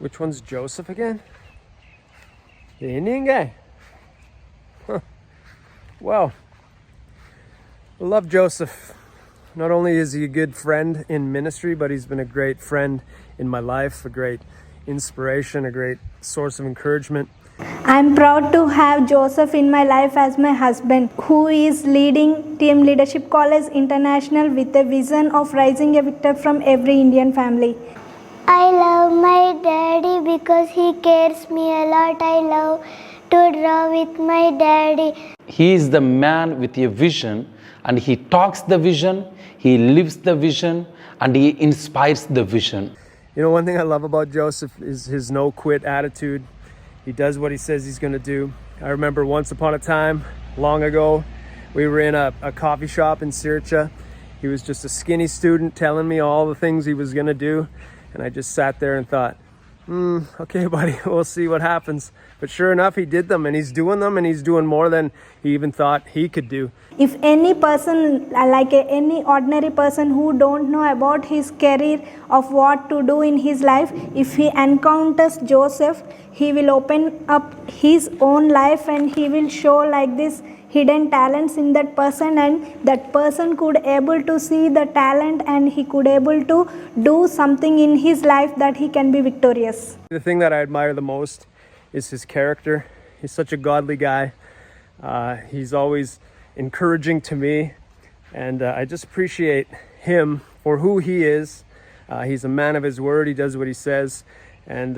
Which one's Joseph again? The Indian guy? Huh. Well, I love Joseph. Not only is he a good friend in ministry, but he's been a great friend in my life, a great inspiration, a great source of encouragement. I'm proud to have Joseph in my life as my husband, who is leading Team Leadership College International with a vision of raising a victor from every Indian family. I love my daddy because he cares me a lot. I love to draw with my daddy. He is the man with a vision, and he talks the vision, he lives the vision, and he inspires the vision. You know, one thing I love about Joseph is his no quit attitude. He does what he says he's going to do. I remember once upon a time, long ago, we were in a coffee shop in Sircha. He was just a skinny student telling me all the things he was going to do. And I just sat there and thought, okay, buddy, we'll see what happens. But sure enough, he did them, and he's doing them, and he's doing more than he even thought he could do. If any person, any ordinary person who don't know about his career of what to do in his life, if he encounters Joseph, he will open up his own life and he will show like this hidden talents in that person, and that person could able to see the talent and he could able to do something in his life that he can be victorious. The thing that I admire the most is his character. He's such a godly guy. He's always encouraging to me, and I just appreciate him for who he is. He's a man of his word. He does what he says, and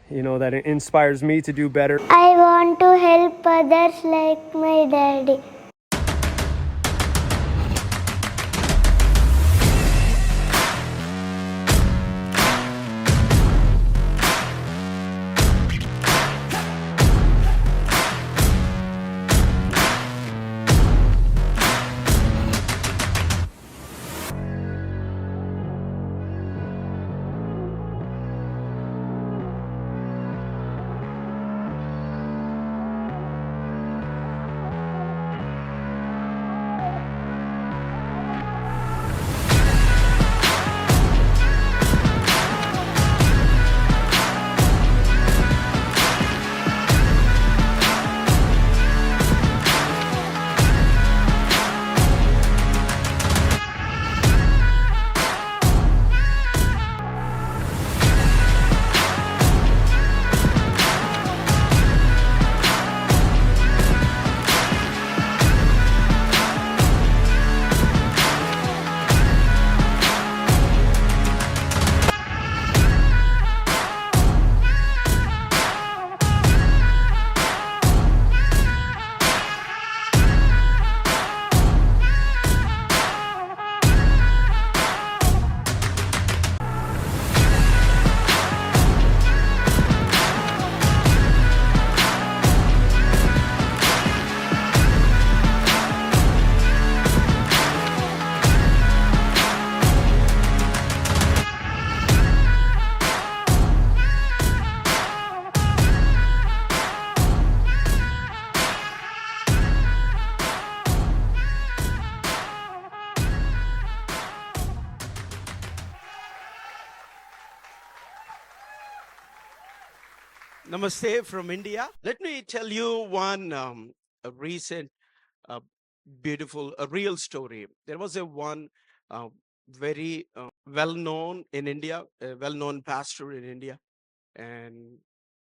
you know, that inspires me to do better. I want to help others like my daddy. Namaste from India. Let me tell you one a recent, uh, beautiful, a real story. There was one very well-known in India, a well-known pastor in India, and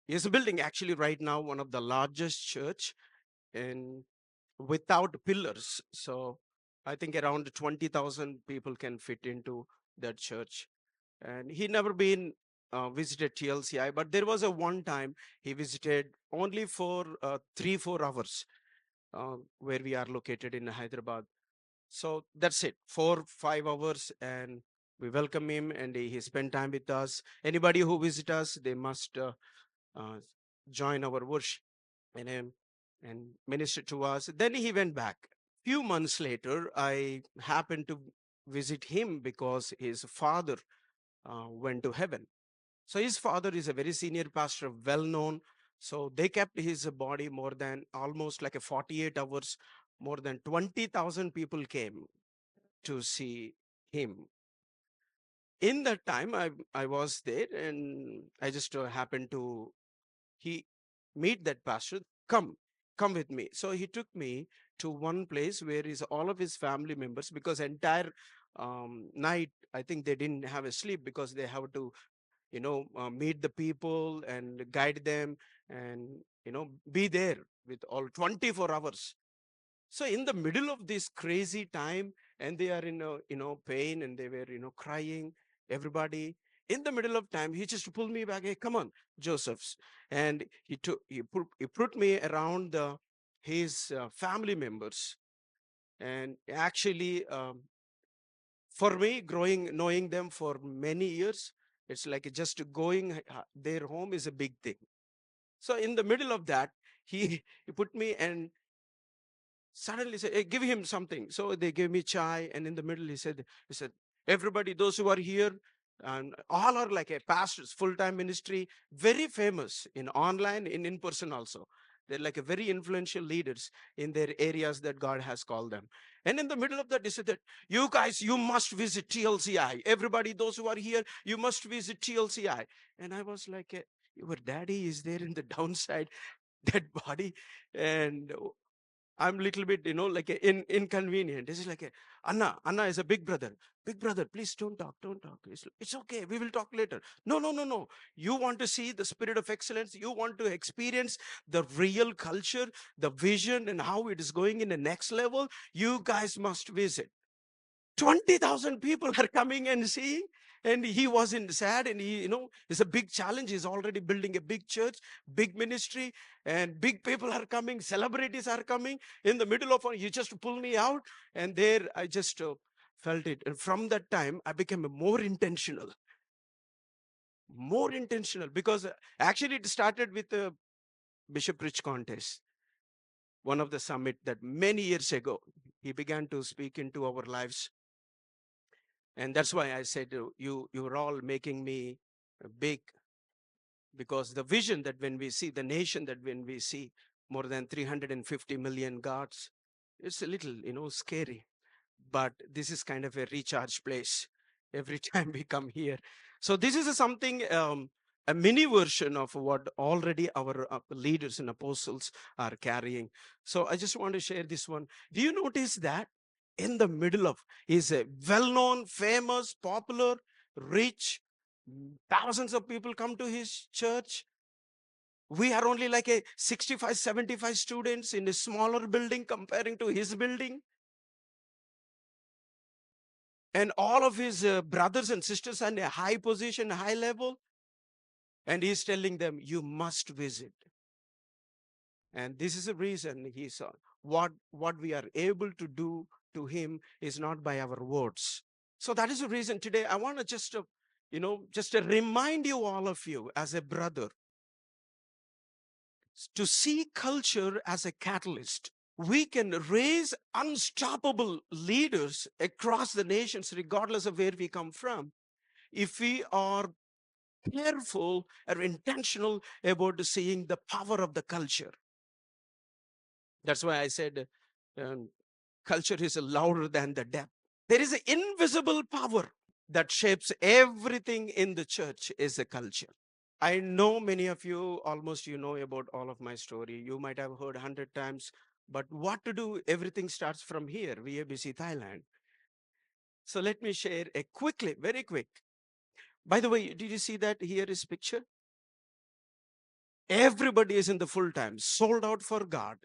he's building actually right now one of the largest church in without pillars. So I think around 20,000 people can fit into that church. And he never been visited TLCI, but there was a one time he visited only for 3-4 hours where we are located in Hyderabad. So that's it, 4-5 hours, and we welcome him, and he spent time with us. Anybody who visit us, they must uh, join our worship and minister to us. Then he went back. Few months later, I happened to visit him because his father went to heaven. So his father is a very senior pastor, well known. So they kept his body more than almost like a 48 hours. More than 20,000 people came to see him. in that time, I was there, and I just happened to he meet that pastor. Come with me. So he took me to one place where is all of his family members, because entire night I think they didn't have a sleep, because they have to meet the people and guide them, and be there with all 24 hours. So in the middle of this crazy time, and they are in pain, and they were crying, everybody. In the middle of time, he just pulled me back. Hey, come on, Joseph's, and he put me around his family members. And actually, for me, growing knowing them for many years, it's like just going their home is a big thing. So in the middle of that, he put me, and suddenly said, hey, give him something. So they gave me chai, and in the middle he said, everybody, those who are here, and all are like a pastors, full-time ministry, very famous in online, in person also. They're like a very influential leaders in their areas that God has called them. And in the middle of that, they said that, you guys, you must visit TLCI. Everybody, those who are here, you must visit TLCI. And I was like, your daddy is there in the downside, dead body. And I'm little bit, like inconvenient. This is like Anna is a big brother. Big brother, please don't talk, don't talk. It's okay, we will talk later. No, no, no, no. You want to see the spirit of excellence. You want to experience the real culture, the vision, and how it is going in the next level. You guys must visit. 20,000 people are coming and seeing, and he wasn't sad, and it's a big challenge. He's already building a big church, big ministry, and big people are coming, celebrities are coming. In the middle of he just pulled me out, and there I just felt it. And from that time, I became more intentional, because actually it started with the Bishop Rich contest, one of the summit that many years ago he began to speak into our lives. And that's why I said, you're all making me big, because the vision that when we see the nation, that when we see more than 350 million gods, it's a little, scary. But this is kind of a recharge place every time we come here. So this is something, a mini version of what already our leaders and apostles are carrying. So I just want to share this one. Do you notice that in the middle of is a well-known, famous, popular, rich, thousands of people come to his church. We are only like a 65, 75 students in a smaller building comparing to his building. And all of his brothers and sisters are in a high position, high level. And he's telling them, you must visit. And this is the reason he saw what we are able to do to him is not by our words. So that is the reason today I want to just remind you, all of you, as a brother, to see culture as a catalyst. We can raise unstoppable leaders across the nations, regardless of where we come from, if we are careful or intentional about seeing the power of the culture. That's why I said culture is louder than the depth. There is an invisible power that shapes everything in the church is a culture. I know many of you, almost about all of my story. You might have heard 100 times, but what to do? Everything starts from here, VABC Thailand. So let me share very quick. By the way, did you see that here is picture? Everybody is in the full time, sold out for God.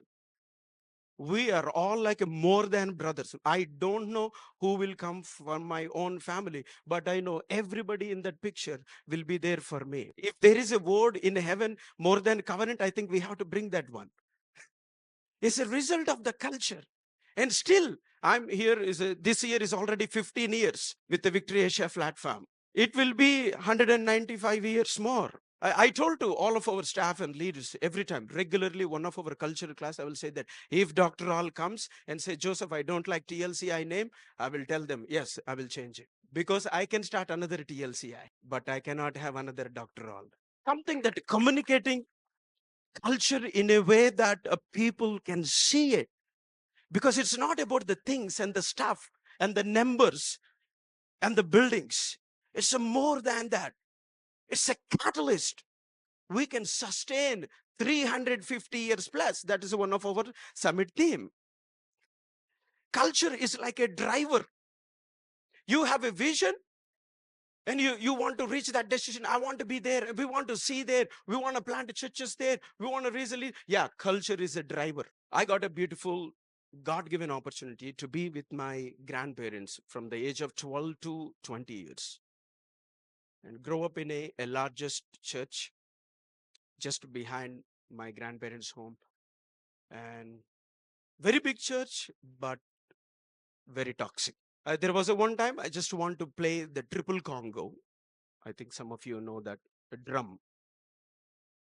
We are all like more than brothers. I don't know who will come from my own family, but I know everybody in that picture will be there for me. If there is a word in heaven more than covenant, I think we have to bring that one. It's a result of the culture. And still, I'm here. This year is already 15 years with the Victory Asia platform. It will be 195 years more. I told to all of our staff and leaders every time, regularly, one of our cultural class, I will say that if Dr. All comes and say, Joseph, I don't like TLCI name, I will tell them, yes, I will change it. Because I can start another TLCI, but I cannot have another Dr. All. Something that communicating culture in a way that people can see it. Because it's not about the things and the stuff and the numbers and the buildings. It's a more than that. It's a catalyst. We can sustain 350 years plus. That is one of our summit theme. Culture is like a driver. You have a vision and you want to reach that destination. I want to be there. We want to see there. We want to plant churches there. We want to recently. Yeah, culture is a driver. I got a beautiful God-given opportunity to be with my grandparents from the age of 12 to 20 years and grow up in a largest church just behind my grandparents' home. And very big church, but very toxic. There was a one time I just want to play the triple Congo. I think some of you know that, the drum.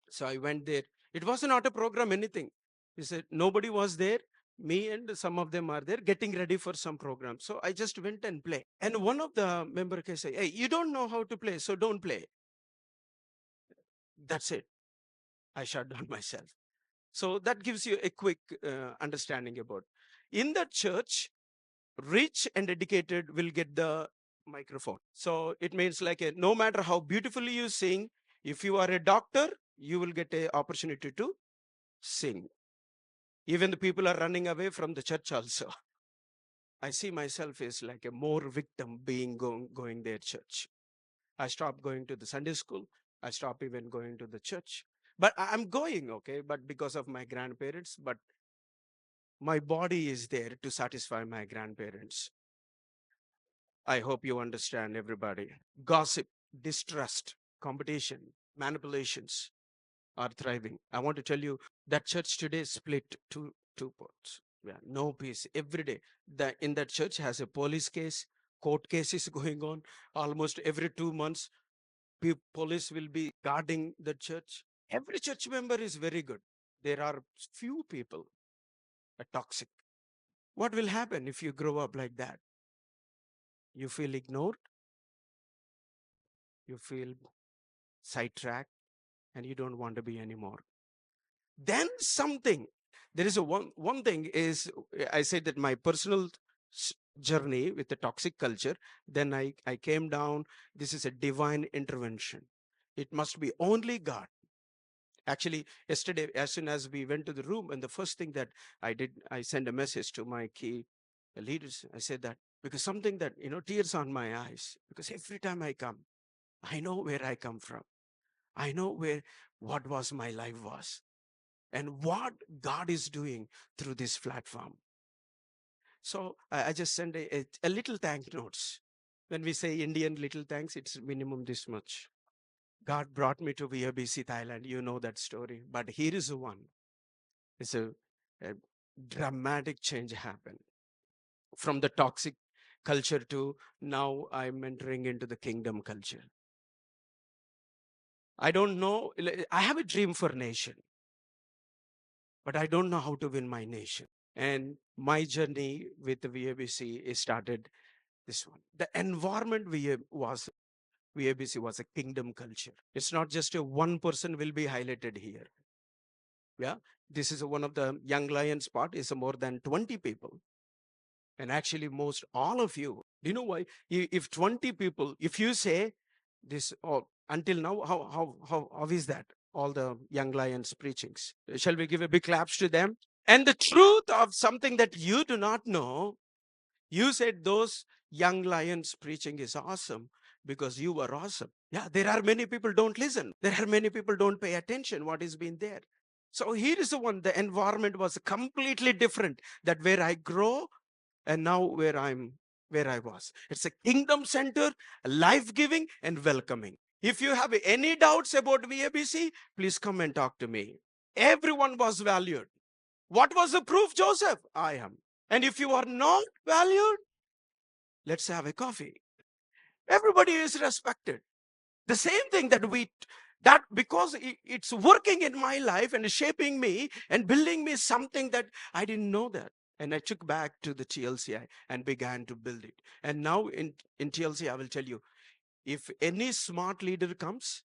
So I went there. It was not a program, anything. He said nobody was there. Me and some of them are there getting ready for some program. So I just went and play. And one of the member can say, "Hey, you don't know how to play, so don't play." That's it. I shut down myself. So that gives you a quick understanding about. In the church, rich and educated will get the microphone. So it means like no matter how beautifully you sing, if you are a doctor, you will get an opportunity to sing. Even the people are running away from the church also. I see myself as like a more victim being going their church. I stopped going to the Sunday school. I stopped even going to the church. But I'm going, okay, but because of my grandparents, but my body is there to satisfy my grandparents. I hope you understand, everybody. Gossip, distrust, competition, manipulations are thriving. I want to tell you that church today is split two parts. Yeah, no peace every day. In that church has a police case, court cases going on almost every 2 months. Police will be guarding the church. Every church member is very good. There are few people are toxic. What will happen if you grow up like that? You feel ignored, you feel sidetracked, and you don't want to be anymore. Then something, there is a one thing is, I said that my personal journey with the toxic culture, then I came down. This is a divine intervention. It must be only God. Actually, yesterday, as soon as we went to the room, and the first thing that I did, I sent a message to my key leaders. I said that because something that, tears on my eyes, because every time I come, I know where I come from. I know what was my life was and what God is doing through this platform. So I just send a little thank notes. When we say Indian little thanks, it's minimum this much. God brought me to VABC Thailand. You know that story. But here is one. It's a dramatic change happened from the toxic culture to now I'm entering into the kingdom culture. I don't know. I have a dream for nation, but I don't know how to win my nation. And my journey with the VABC is started this one. The environment VABC was a kingdom culture. It's not just a one person will be highlighted here. Yeah, this is one of the Young Lions part is more than 20 people. And actually most all of you, do you know why? If 20 people, if you say this, until now, how is that? All the Young Lions preachings. Shall we give a big claps to them? And the truth of something that you do not know, you said those Young Lions preaching is awesome because you were awesome. Yeah, there are many people don't listen. There are many people don't pay attention what is being there. So here is the one, the environment was completely different. That where I grow and now where I was. It's a kingdom center, life-giving and welcoming. If you have any doubts about VABC, please come and talk to me. Everyone was valued. What was the proof, Joseph? I am. And if you are not valued, let's have a coffee. Everybody is respected. The same thing that because it's working in my life and shaping me and building me something that I didn't know that. And I took back to the TLCI and began to build it. And now in TLC, I will tell you, if any smart leader comes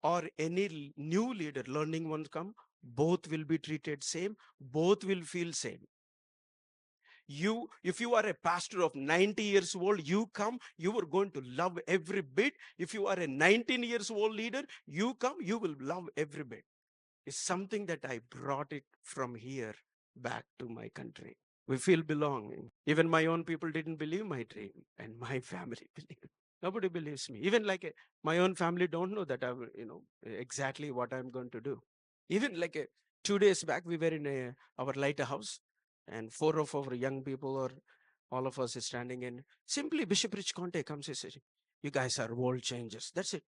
or any new leader, learning one come, both will be treated same, both will feel same. If you are a pastor of 90 years old, you come, you are going to love every bit. If you are a 19 years old leader, you come, you will love every bit. It's something that I brought it from here back to my country. We feel belonging. Even my own people didn't believe my dream, and my family believed. Nobody believes me. Even like my own family don't know that exactly what I'm going to do. Even 2 days back, we were in our lighthouse, and four of our young people, or all of us, is standing in. Simply, Bishop Rich Conte comes and says, "You guys are world changers." That's it.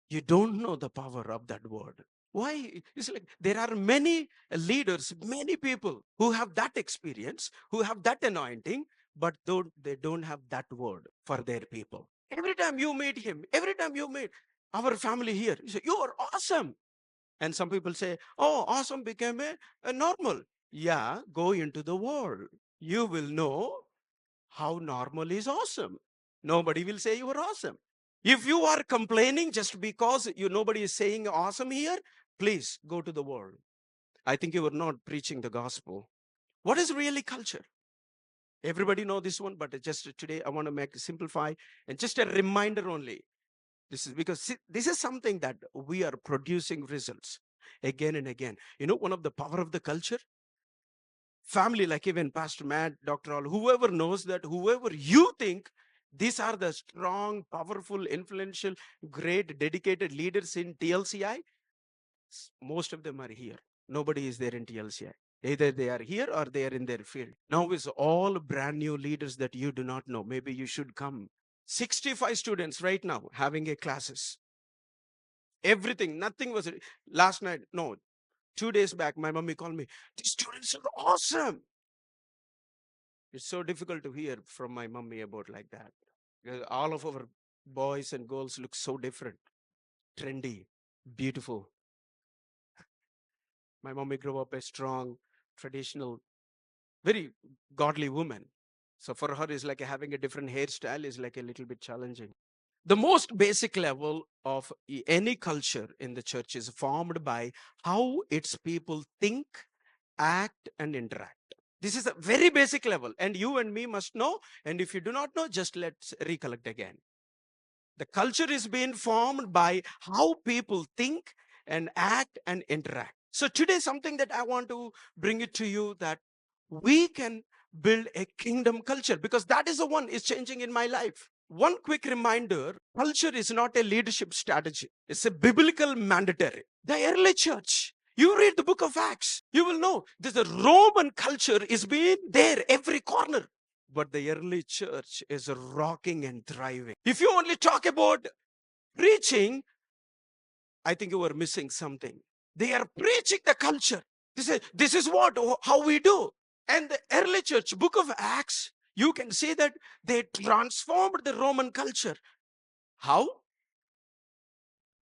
You don't know the power of that word. Why? It's like there are many leaders, many people who have that experience, who have that anointing, but they don't have that word for their people. Every time you meet him, every time you meet our family here, you say, "You are awesome." And some people say, "Oh, awesome became a normal." Yeah, go into the world. You will know how normal is awesome. Nobody will say you are awesome. If you are complaining just because nobody is saying awesome here, please go to the world. I think you are not preaching the gospel. What is really culture? Everybody know this one, but just today I want to make simplify and just a reminder only. This is because this is something that we are producing results again and again. One of the power of the culture, family, like even Pastor Matt, Dr. All, whoever knows that, whoever you think these are the strong, powerful, influential, great, dedicated leaders in TLCI, most of them are here. Nobody is there in TLCI. Either they are here or they are in their field. Now is all brand new leaders that you do not know. Maybe you should come. 65 students right now having a classes. Everything, nothing was last night. No, 2 days back, my mommy called me. These students are awesome. It's so difficult to hear from my mummy about like that. Because all of our boys and girls look so different, trendy, beautiful. My mummy grew up a strong, traditional, very godly woman. So for her, it's like having a different hairstyle is like a little bit challenging. The most basic level of any culture in the church is formed by how its people think, act, and interact. This is a very basic level, and you and me must know. And if you do not know, just let's recollect again. The culture is being formed by how people think and act and interact. So today, something that I want to bring it to you, that we can build a kingdom culture, because that is the one is changing in my life. One quick reminder: culture is not a leadership strategy, it's a biblical mandatory. The early church, you read the book of Acts, you will know that the Roman culture is being there every corner. But the early church is rocking and thriving. If you only talk about preaching, I think you are missing something. They are preaching the culture. This is what, how we do. And the early church, book of Acts, you can see that they transformed the Roman culture. How?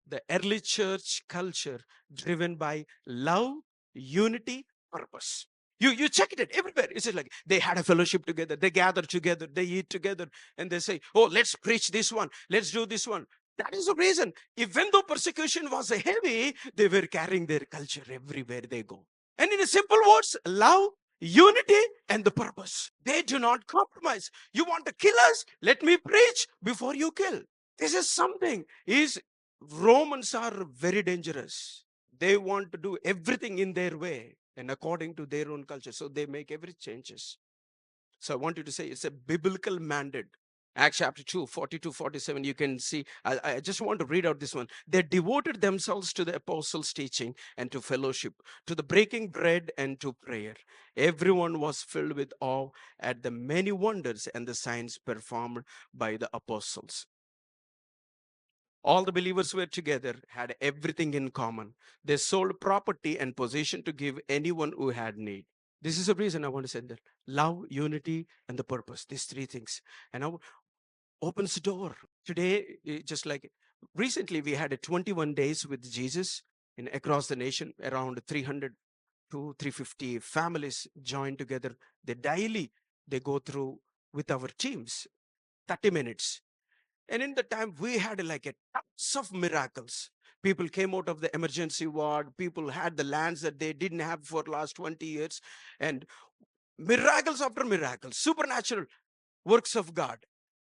The early church culture driven by love, unity, purpose. You check it everywhere. It's like they had a fellowship together, they gather together, they eat together, and they say, "Oh, let's preach this one, let's do this one." That is the reason. Even though persecution was heavy, they were carrying their culture everywhere they go. And in simple words, love, unity, and the purpose. They do not compromise. You want to kill us? Let me preach before you kill. This is something. Romans are very dangerous. They want to do everything in their way and according to their own culture. So they make every changes. So I want you to say it's a biblical mandate. Acts chapter 2, 42, 47, you can see. I just want to read out this one. They devoted themselves to the apostles' teaching and to fellowship, to the breaking bread and to prayer. Everyone was filled with awe at the many wonders and the signs performed by the apostles. All the believers were together, had everything in common. They sold property and possession to give anyone who had need. This is the reason I want to say that love, unity, and the purpose. These three things. And now opens the door. Today, just like recently, we had a 21 days with Jesus in across the nation. Around 300 to 350 families joined together. They go through with our teams 30 minutes. And in the time, we had like a tons of miracles. People came out of the emergency ward. People had the lands that they didn't have for last 20 years. And Miracles after miracles, supernatural works of God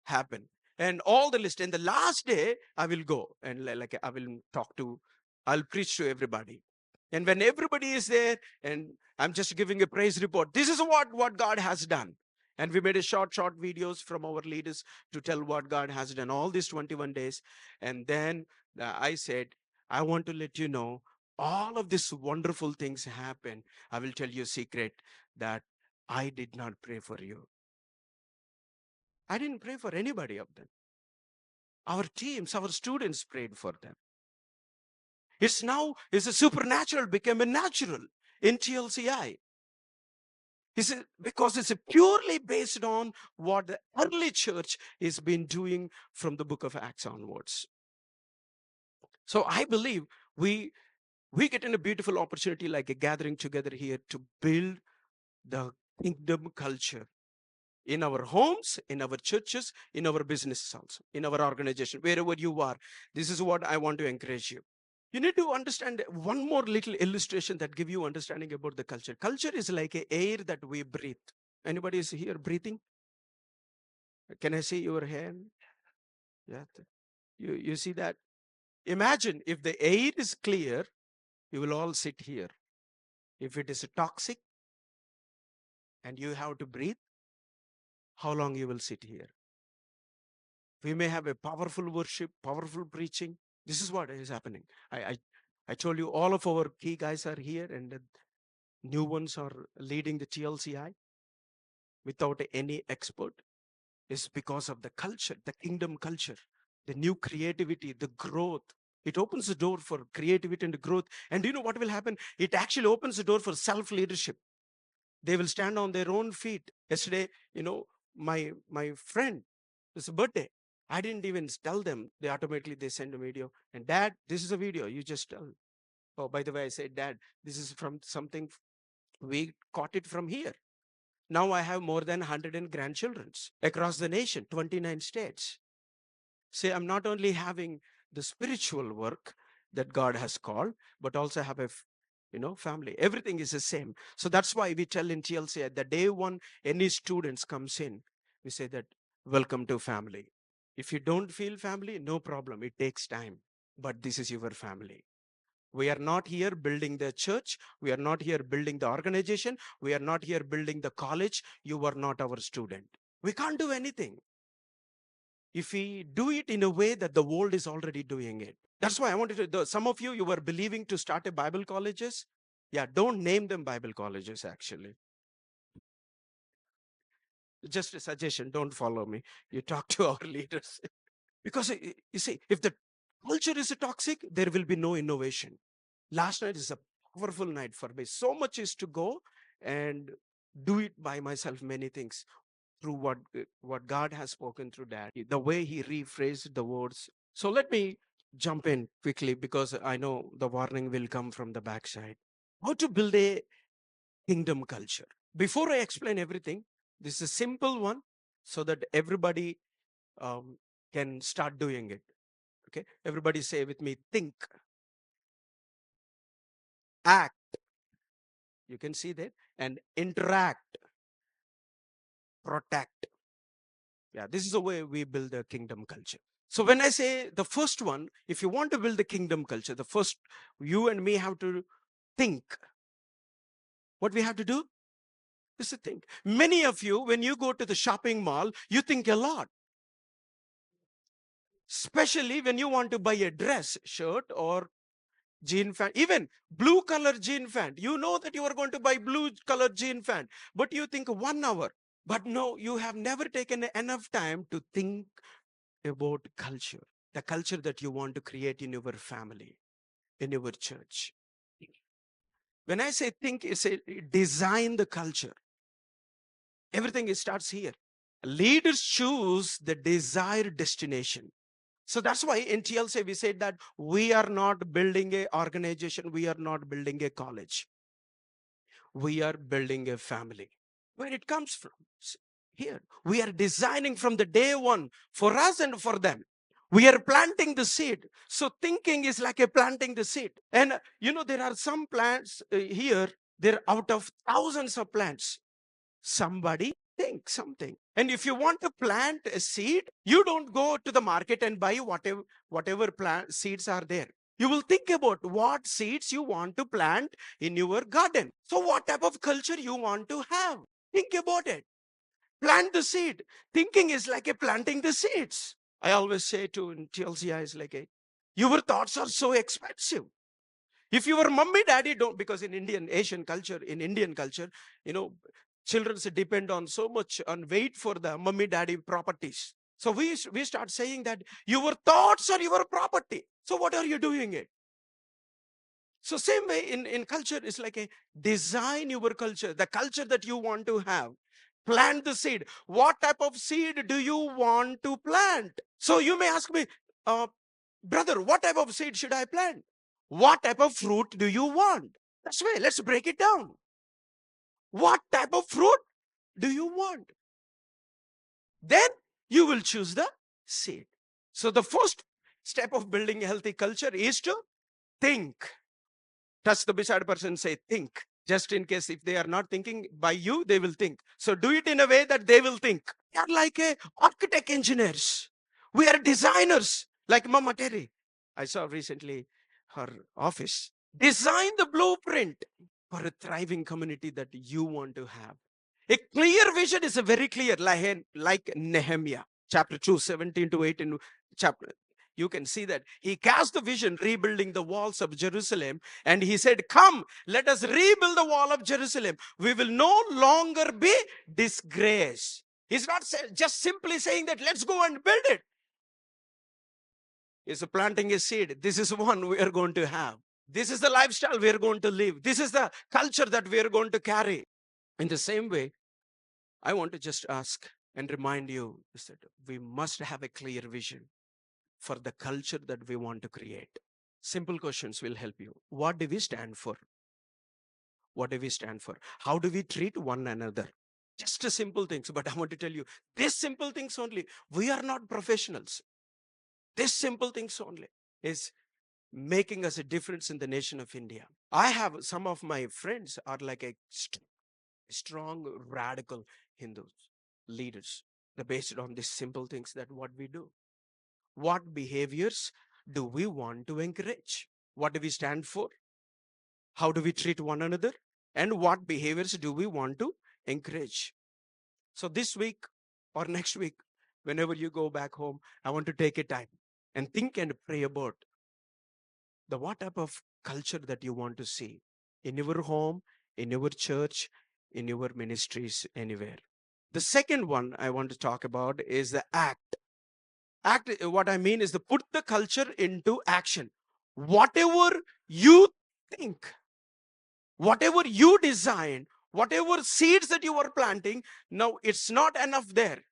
happen. And all the list. And the last day, I will go and like I will I'll preach to everybody. And when everybody is there, and I'm just giving a praise report, this is what God has done. And we made a short videos from our leaders to tell what God has done all these 21 days. And then I said, I want to let you know all of these wonderful things happen. I will tell you a secret that I did not pray for you. I didn't pray for anybody of them. Our teams, our students prayed for them. It's a supernatural became a natural in TLCI. Because it's purely based on what the early church has been doing from the book of Acts onwards. So I believe we get in a beautiful opportunity like a gathering together here to build the kingdom culture in our homes, in our churches, in our businesses also, in our organization, wherever you are. This is what I want to encourage you. You need to understand one more little illustration that give you understanding about the culture. Culture is like a air that we breathe. Anybody is here breathing? Can I see your hand? Yeah. You see that? Imagine if the air is clear, you will all sit here. If it is toxic and you have to breathe, how long you will sit here? We may have a powerful worship, powerful preaching. This is what is happening. I told you all of our key guys are here, and the new ones are leading the TLCI without any expert. It's because of the culture, the kingdom culture, the new creativity, the growth. It opens the door for creativity and growth. And do you know what will happen? It actually opens the door for self-leadership. They will stand on their own feet. Yesterday, my friend, it's a birthday. I didn't even tell them. They send a video. And Dad, this is a video. You just tell. Oh, by the way, I said, Dad, this is from something we caught it from here. Now I have more than 100 grandchildren across the nation, 29 states. Say, I'm not only having the spiritual work that God has called, but also have a family. Everything is the same. So that's why we tell in TLC at the day one, any students comes in, we say that, welcome to family. If you don't feel family, no problem. It takes time. But this is your family. We are not here building the church. We are not here building the organization. We are not here building the college. You are not our student. We can't do anything if we do it in a way that the world is already doing it. That's why I wanted to, some of you were believing to start a Bible colleges. Yeah, don't name them Bible colleges actually. Just a suggestion, don't follow me. You talk to our leaders. Because you see, if the culture is toxic, there will be no innovation. Last night is a powerful night for me. So much is to go and do it by myself, many things through what God has spoken through Dad, the way he rephrased the words. So let me jump in quickly because I know the warning will come from the backside. How to build a kingdom culture. Before I explain everything, this is a simple one so that everybody can start doing it. Okay, everybody say with me, think, act, you can see that, and interact, protect. Yeah, this is the way we build a kingdom culture. So when I say the first one, if you want to build the kingdom culture, the first, you and me have to think. What we have to do is to think. Many of you, when you go to the shopping mall, you think a lot. Especially when you want to buy a dress, shirt, or jean pant, even blue color jean pant. You know that you are going to buy blue color jean pant, but you think 1 hour. But no, you have never taken enough time to think about culture, the culture that you want to create in your family, in your church. When I say think, it's a design the culture. Everything starts here. Leaders choose the desired destination. So that's why in TLC we said that we are not building a organization, we are not building a college. We are building a family. Where it comes from? Here. We are designing from the day one for us and for them. We are planting the seed. So thinking is like a planting the seed. And there are some plants here, they're out of thousands of plants. Somebody think something. And if you want to plant a seed, you don't go to the market and buy whatever plant seeds are there. You will think about what seeds you want to plant in your garden. So what type of culture you want to have? Think about it. Plant the seed. Thinking is like a planting the seeds. I always say to in TLCI is like your thoughts are so expensive. If your mummy daddy don't, because in Indian culture, you know, children depend on so much on wait for the mummy daddy properties. So we start saying that your thoughts are your property. So what are you doing it? So same way in culture, it's like a design your culture, the culture that you want to have. Plant the seed. What type of seed do you want to plant? So you may ask me, brother, what type of seed should I plant? What type of fruit do you want? That's why let's break it down. What type of fruit do you want? Then you will choose the seed. So the first step of building a healthy culture is to think. Touch the beside person, say think. Just in case if they are not thinking by you, they will think. So do it in a way that they will think. We are like a architect engineers. We are designers like Mama Terry. I saw recently her office. Design the blueprint for a thriving community that you want to have. A clear vision is a very clear, like Nehemiah, chapter 2, 17 to 18 chapter. You can see that he cast the vision rebuilding the walls of Jerusalem, and he said, come, let us rebuild the wall of Jerusalem. We will no longer be disgraced. He's not just simply saying that let's go and build it. He's planting a seed. This is one we are going to have. This is the lifestyle we are going to live. This is the culture that we are going to carry. In the same way, I want to just ask and remind you is that we must have a clear vision for the culture that we want to create. Simple questions will help you. What do we stand for? What do we stand for? How do we treat one another? Just a simple things, but I want to tell you, these simple things only. We are not professionals. These simple things only is making us a difference in the nation of India. I have some of my friends are like a strong, radical Hindus, leaders. They're based on these simple things that what we do. What behaviors do we want to encourage? What do we stand for? How do we treat one another? And what behaviors do we want to encourage? So this week or next week, whenever you go back home, I want to take a time and think and pray about the what type of culture that you want to see in your home, in your church, in your ministries, anywhere. The second one I want to talk about is the act. Act, what I mean is to put the culture into action. Whatever you think, whatever you design, whatever seeds that you are planting, now it's not enough there.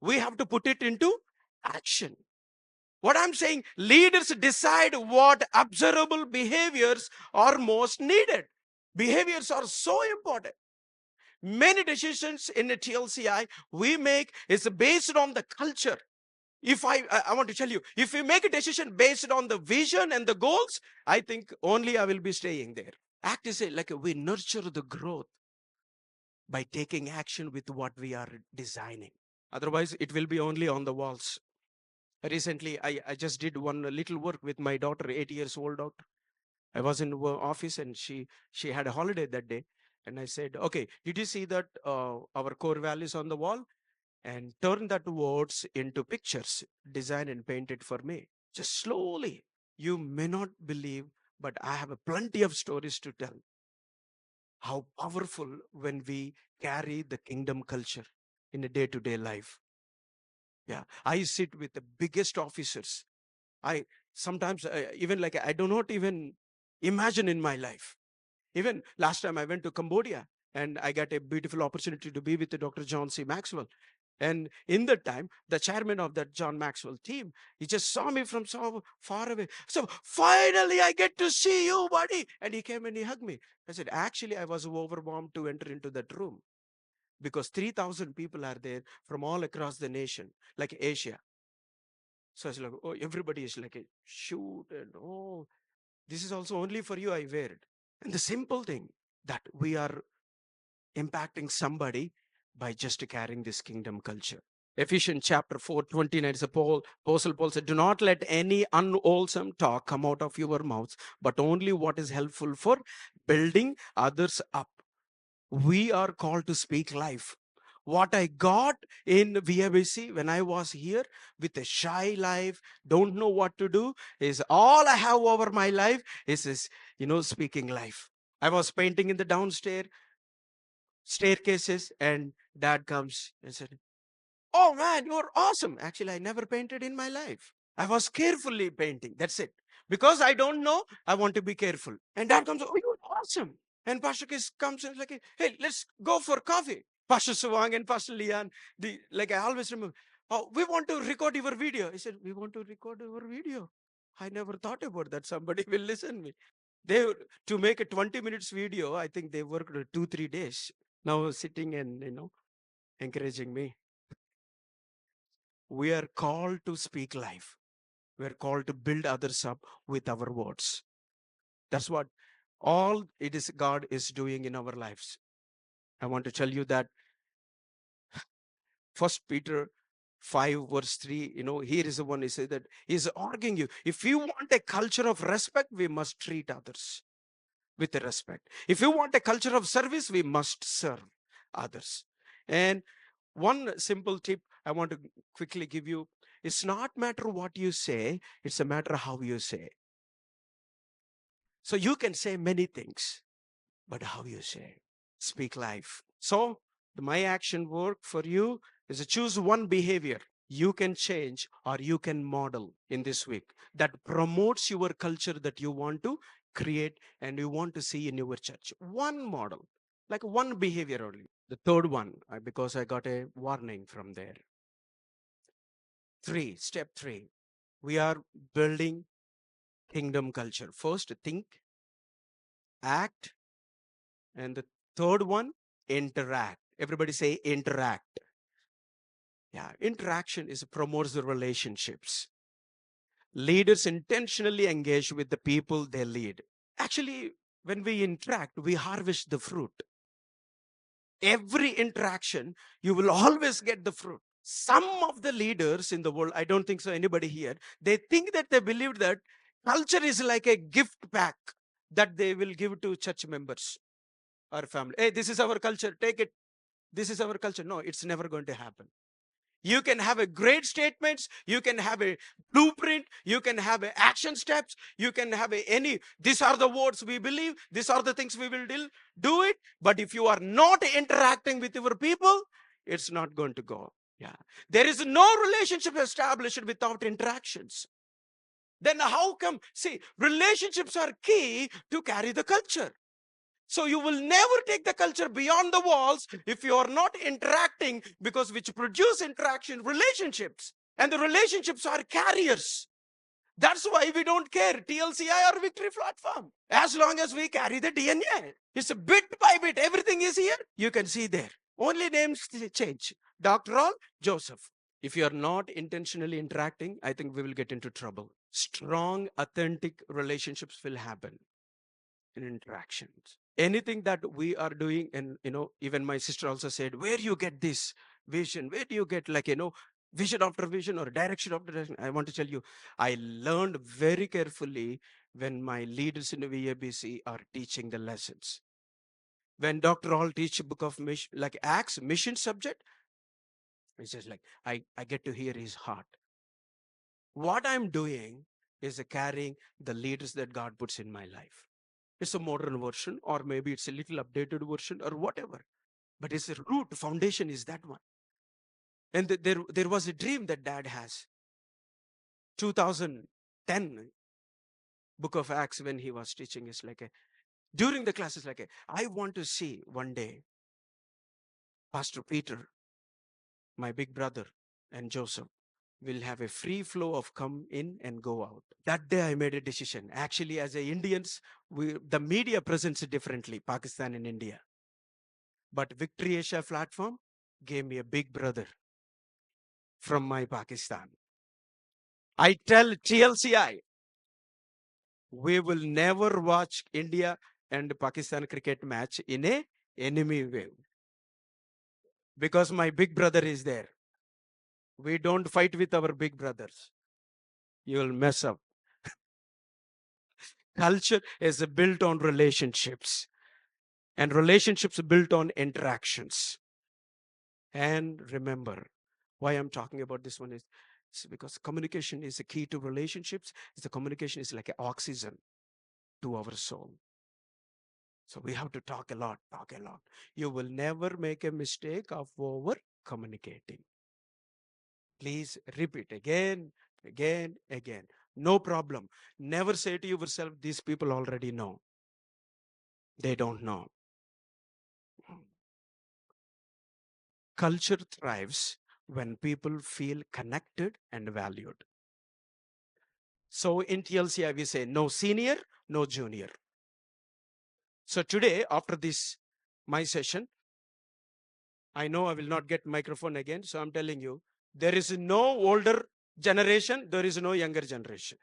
We have to put it into action. What I'm saying, leaders decide what observable behaviors are most needed. Behaviors are so important. Many decisions in a TLCI we make is based on the culture. If I want to tell you, if we make a decision based on the vision and the goals, I think only I will be staying there. Act is like we nurture the growth by taking action with what we are designing. Otherwise, it will be only on the walls. Recently, I just did one little work with my daughter, 8 years old daughter. I was in office and she had a holiday that day. And I said, okay, did you see that our core values on the wall? And turn that words into pictures, design and paint it for me. Just slowly. You may not believe, but I have plenty of stories to tell. How powerful when we carry the kingdom culture in a day-to-day life. Yeah, I sit with the biggest officers. I sometimes even like I do not even imagine in my life. Even last time I went to Cambodia and I got a beautiful opportunity to be with the Dr. John C. Maxwell. And in that time, the chairman of that John Maxwell team, he just saw me from so far away. So finally, I get to see you, buddy. And he came and he hugged me. I said, actually, I was overwhelmed to enter into that room because 3,000 people are there from all across the nation, like Asia. So I was like, oh, everybody is like, shoot, and oh, this is also only for you, I wear it. And the simple thing that we are impacting somebody by just carrying this kingdom culture. Ephesians chapter 4:29, Apostle Paul said, do not let any unwholesome talk come out of your mouths, but only what is helpful for building others up. We are called to speak life. What I got in VABC when I was here with a shy life, don't know what to do, is all I have over my life is speaking life. I was painting in the downstairs staircases, and dad comes and said, oh man, you're awesome. Actually, I never painted in my life. I was carefully painting. That's it. Because I don't know, I want to be careful. And dad comes, oh, you're awesome. And Pastor Kiss comes and like, hey, let's go for coffee. Pastor Suwang and Pastor Lian, I always remember, oh, we want to record your video. He said, we want to record your video. I never thought about that. Somebody will listen me. To make a 20 minutes video, I think they worked 2-3 days. Now sitting and, encouraging me. We are called to speak life. We are called to build others up with our words. That's what all it is God is doing in our lives. I want to tell you that First Peter 5 verse 3, here is the one he said that he's arguing you. If you want a culture of respect, we must treat others with respect. If you want a culture of service, we must serve others. And one simple tip I want to quickly give you, it's not matter what you say, it's a matter how you say. So you can say many things, but how you say, speak life. So my action work for you is to choose one behavior you can change or you can model in this week that promotes your culture that you want to create and you want to see in your church. One model, like one behavior only. The third one, because I got a warning from there. Step 3, we are building kingdom culture. First, think, act, and the third one, interact. Everybody say interact. Yeah, interaction promotes the relationships. Leaders intentionally engage with the people they lead. Actually, when we interact, we harvest the fruit. Every interaction, you will always get the fruit. Some of the leaders in the world, I don't think so anybody here, they think that they believe that culture is like a gift pack that they will give to church members or family. Hey, this is our culture, take it. This is our culture. No, it's never going to happen. You can have a great statements, you can have a blueprint, you can have a action steps, you can have these are the words we believe, these are the things we will do it. But if you are not interacting with your people, it's not going to go. Yeah, there is no relationship established without interactions. Then how come? See, relationships are key to carry the culture. So you will never take the culture beyond the walls if you are not interacting, because which produce interaction, relationships. And the relationships are carriers. That's why we don't care, TLCI or Victory Platform. As long as we carry the DNA. It's a bit by bit, everything is here. You can see there. Only names change. Dr. All, Joseph. If you are not intentionally interacting, I think we will get into trouble. Strong, authentic relationships will happen in interactions. Anything that we are doing, and even my sister also said, where you get this vision, where do you get vision after vision or direction after direction? I want to tell you, I learned very carefully when my leaders in the VABC are teaching the lessons. When Dr. All teach book of like Acts mission subject, it's just like I get to hear his heart. What I'm doing is carrying the leaders that God puts in my life. It's a modern version, or maybe it's a little updated version, or whatever. But it's a root, foundation is that one. And there was a dream that dad has. 2010, book of Acts, when he was teaching, is during the class, it's I want to see one day Pastor Peter, my big brother, and Joseph will have a free flow of come in and go out. That day I made a decision. Actually, as Indians, the media presents it differently, Pakistan and India. But Victory Asia platform gave me a big brother from my Pakistan. I tell TLCI, we will never watch India and Pakistan cricket match in a enemy way. because my big brother is there. We don't fight with our big brothers. You will mess up. Culture is built on relationships, and relationships are built on interactions. And remember, why I'm talking about this one is because communication is the key to relationships. The communication is like an oxygen to our soul. So we have to talk a lot, talk a lot. You will never make a mistake of over communicating. Please repeat again, again, again. No problem. Never say to yourself, these people already know. They don't know. Culture thrives when people feel connected and valued. So in TLCI, we say no senior, no junior. So today, after this, my session, I know I will not get microphone again. So I'm telling you, there is no older generation. There is no younger generation.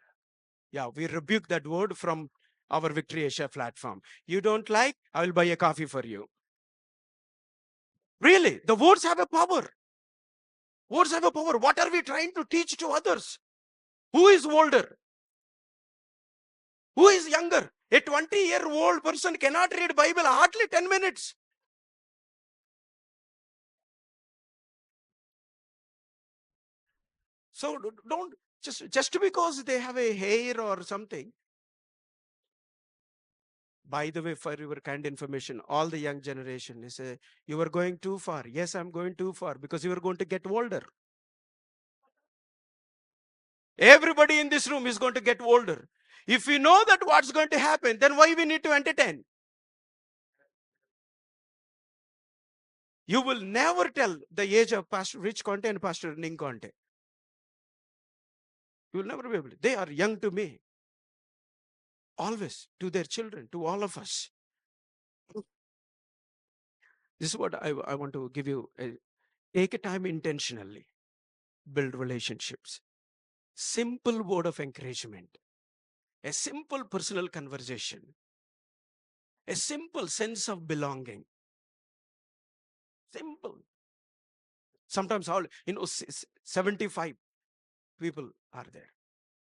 Yeah, we rebuke that word from our Victory Asia platform. You don't like, I will buy a coffee for you. Really, the words have a power. Words have a power. What are we trying to teach to others? Who is older? Who is younger? A 20-year-old person cannot read Bible hardly 10 minutes. So don't just because they have a hair or something. By the way, for your kind information, all the young generation is you are going too far. Yes, I'm going too far because you are going to get older. Everybody in this room is going to get older. If we know that what's going to happen, then why we need to entertain? You will never tell the age of Pastor Rich Conte and Pastor Ning Conte. You will never be able to. They are young to me. Always to their children, to all of us. This is what I want to give you. Take a time intentionally. Build relationships. Simple word of encouragement. A simple personal conversation. A simple sense of belonging. Simple. Sometimes 75 people are there.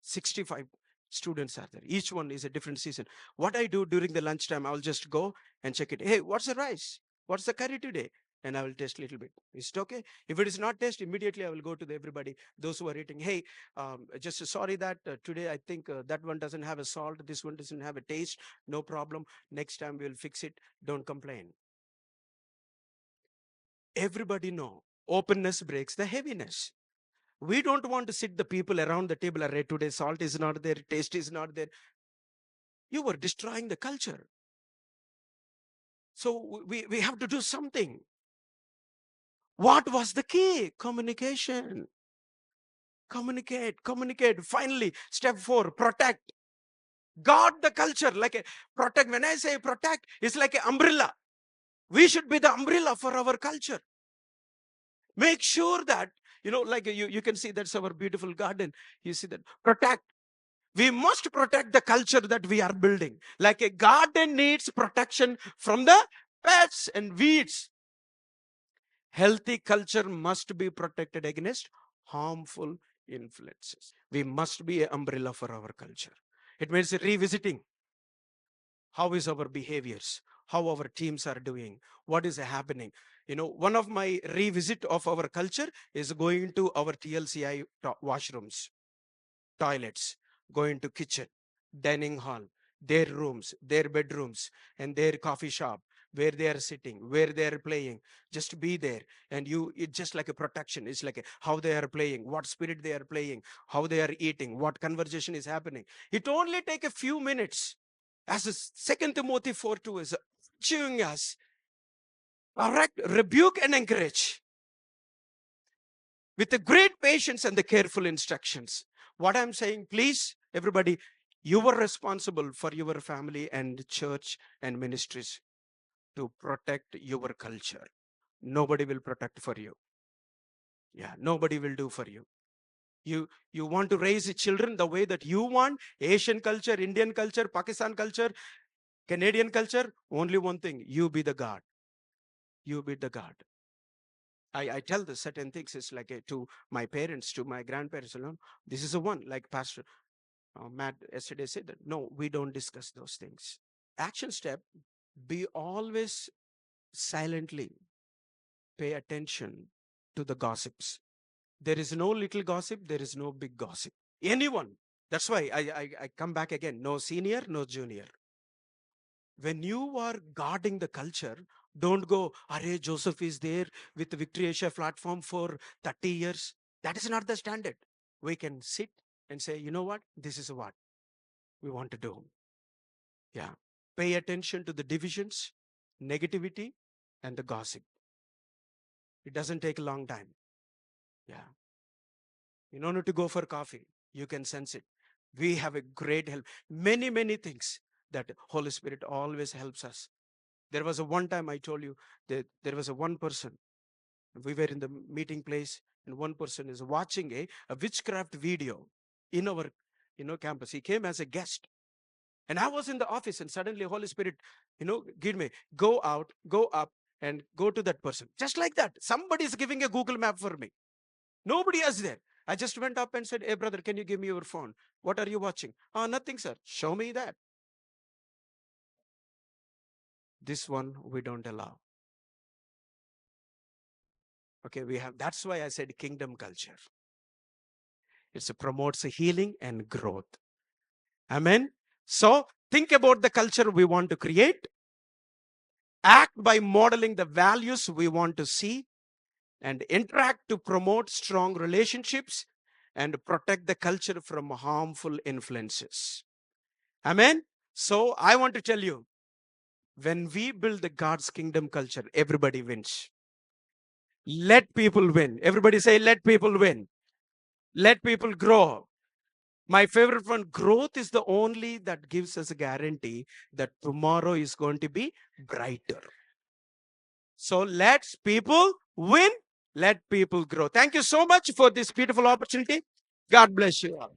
65 students are there. Each one is a different season. What I do during the lunchtime, I'll just go and check it. Hey, what's the rice? What's the curry today? And I will taste a little bit. Is it okay? If it is not taste, immediately I will go to everybody, those who are eating. Hey, just sorry that today I think that one doesn't have a salt. This one doesn't have a taste. No problem. Next time we'll fix it. Don't complain. Everybody know openness breaks the heaviness. We don't want to sit the people around the table. Array today salt is not there, taste is not there. You were destroying the culture. So we have to do something. What was the key? Communication. Communicate. Finally, step 4, protect. Guard the culture. Like a protect. When I say protect, it's like an umbrella. We should be the umbrella for our culture. Make sure that, like you can see that's our beautiful garden. You see that. Protect. We must protect the culture that we are building. Like a garden needs protection from the pests and weeds. Healthy culture must be protected against harmful influences. We must be an umbrella for our culture. It means revisiting. How is our behaviors? How our teams are doing? What is happening? One of my revisit of our culture is going to our TLCI washrooms, toilets, going to kitchen, dining hall, their rooms, their bedrooms, and their coffee shop, where they are sitting, where they are playing. Just be there. And it's just like a protection. It's like how they are playing, what spirit they are playing, how they are eating, what conversation is happening. It only take a few minutes. As 2 Timothy 4:2 is urging us, correct, rebuke and encourage with the great patience and the careful instructions. What I'm saying, please, everybody, you are responsible for your family and church and ministries to protect your culture. Nobody will protect for you. Yeah, nobody will do for you. You want to raise children the way that you want, Asian culture, Indian culture, Pakistan culture, Canadian culture, only one thing, you be the God. You be the God. I tell the certain things. It's like to my parents, to my grandparents. This is the one, like Pastor Matt yesterday said that no, we don't discuss those things. Action step: be always silently pay attention to the gossips. There is no little gossip. There is no big gossip. Anyone. That's why I come back again. No senior, no junior. When you are guarding the culture, don't go, Array, Joseph is there with the Victory Asia platform for 30 years. That is not the standard. We can sit and say, you know what? This is what we want to do. Yeah. Pay attention to the divisions, negativity, and the gossip. It doesn't take a long time. Yeah. You don't need to go for coffee. You can sense it. We have a great help. Many, many things that Holy Spirit always helps us. There was a one time I told you that there was a one person. We were in the meeting place, and one person is watching a witchcraft video in our campus. He came as a guest. And I was in the office, and suddenly Holy Spirit, give me, go out, go up, and go to that person. Just like that. Somebody is giving a Google map for me. Nobody is there. I just went up and said, hey, brother, can you give me your phone? What are you watching? Oh, nothing, sir. Show me that. This one we don't allow. Okay, that's why I said kingdom culture. It promotes healing and growth. Amen. So think about the culture we want to create. Act by modeling the values we want to see, and interact to promote strong relationships and protect the culture from harmful influences. Amen. So I want to tell you, when we build the God's kingdom culture, everybody wins. Let people win. Everybody say, let people win. Let people grow. My favorite one, growth is the only that gives us a guarantee that tomorrow is going to be brighter. So let people win. Let people grow. Thank you so much for this beautiful opportunity. God bless you all.